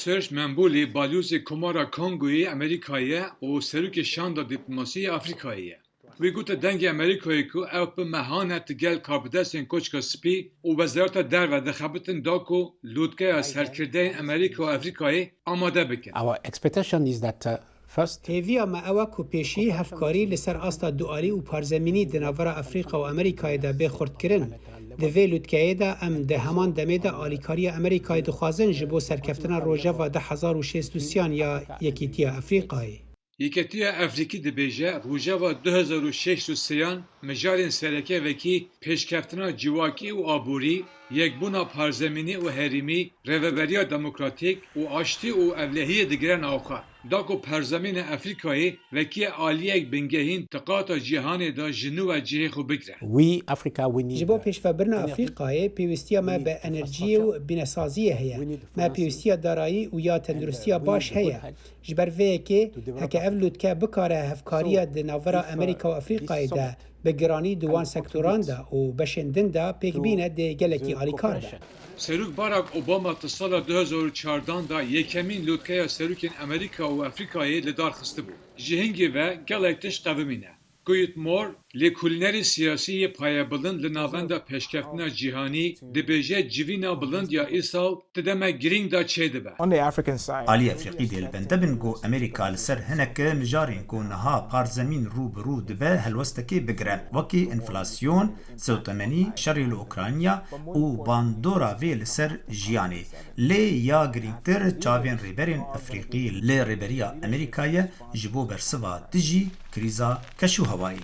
سرش منبولی بالوز کمارا کنگوی امریکاییه و سروک شاندا دیپلماسی افریقاییه. وی گوت دنگ امریکایی کو او په مهانت گل کاربدسین کوچکا سپی و وزارت در و دخبتن داکو لودکه سرکرده امریکا و افریقایی آماده بکن. Our expectation is that first هیویا ما اوه کو پیشی هفکاری لسر آستا دواری و پارزمینی دناور افریقا و امریکای دا بخورد کرن. دوی لودکه دا ام ده همان دمه دا آلیکاری امریکای دخوازن جبو سرکفتن روژه و 1063 یا یکیتی افریقای. یکیتی افریقی دبیجه روژه و 2063 مجارین سرکه وکی پیشکفتنا جواکی و آبوری یک بونا پارزمینی و هریمی روبریا دموکراتیک و آشتی و اولهی دگرن آخر. داکو پرزمین افریقایی وکی آلیک بنگهین تقاطع جهانی دا جنو و جهه خو بگره. we Africa we need جبو پیش و برنا افریقای پیوستیا ما به انرژی و بینسازی هیا ما پیوستیا دارایی و یا تندرستی باش هیا جبر وی که هک اولود که بکاره هفکاری دناورا امریکا و افریقای دا بگرانی دوان سکتوران دا و بشندن دا پیکبینه ده گلکی آلیکار دا. سروک باراک اوباما تا 2014 دا یکمین لودکه سروکین امریکا و افریقایی لدار خسته بود. جهنگی و گلکتش قومینه. گویت مور لیکولنری سیاسی پایه بلند لناوندا پیشکفتنا جهانی دبیجه جوینا بلند یا ایسال تدمه گرینگ دا چه دبه. آلی افریقی دیل بنده بنگو امریکا لسر هنک مجارین کو نها پارزمین رو برو دبه هلوستکی بگره وکی انفلاسیون سوتمنی شریل اوکرانیا و باندورا وی لسر جیانی لی یا گرینگتر چاوین ریبرین افریقی لی ریبریا امریکای جبو برسوا دجی کریزا کشو هوایی.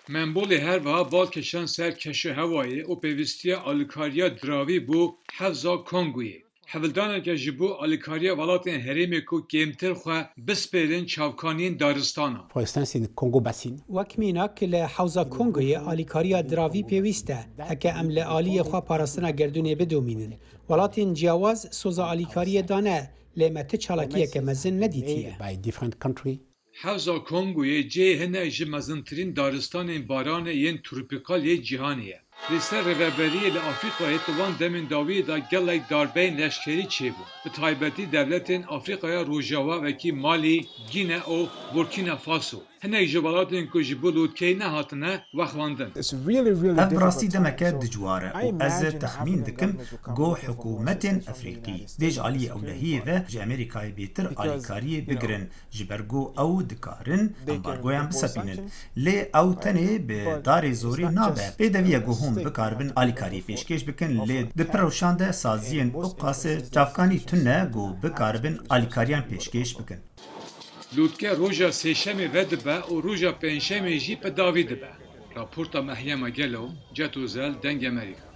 منبول هر وها بالکشان سر کشو هوایی و پیوستی آلیکاریا دراوی بو حفظا کنگوی. حفظدانه که جبو آلیکاریا ولاتین هریمی کو کمتر خواه بسپیرین چاوکانین دارستانا. for instance in Congo Basin وکمینا که لحوزا کنگوی آلیکاریا دراوی پیوسته هکه ام لآلی خواه پارستنا گردونه بدومینن ولاتین جیاواز سوزا آلیکاری دانه لیمت چالاکیه که مزن ندیتیه. by different country حوزا کنگوی جه هنه جمزنترین دارستان باران ین تروپیکال جهانیه. لیستر رهبری لآفریقای توان دمین داوی دا گلک داربین لشکری چه بود. به تایبتی دولتین آفریقای روژاوا وکی مالی، گینه و بورکینا فاسو. هنه جبالاتین که جبو لودکی نهاتنه وخواندن. اف براستی دمکه دجواره و از تخمین دکم گو حکومت افریقی دیج آلی اولهی و جه امریکای بیتر آلیکاری بگرن جبرگو او دکارن امبارگویان بسپینن لی او تنه به دار زوری نابه بیدویه گو هم بکاربن آلیکاری پیشکش بکن لی دپروشانده سازین او قاسه جافکانی تنه گو بکاربن آلیکاریان پیشکش بکن. لودکه روژا سیشمی ودبه و روژا پنجشمی جی په داوی دبه. راپورتا محیما گلو جتوزل دنگ امریکا.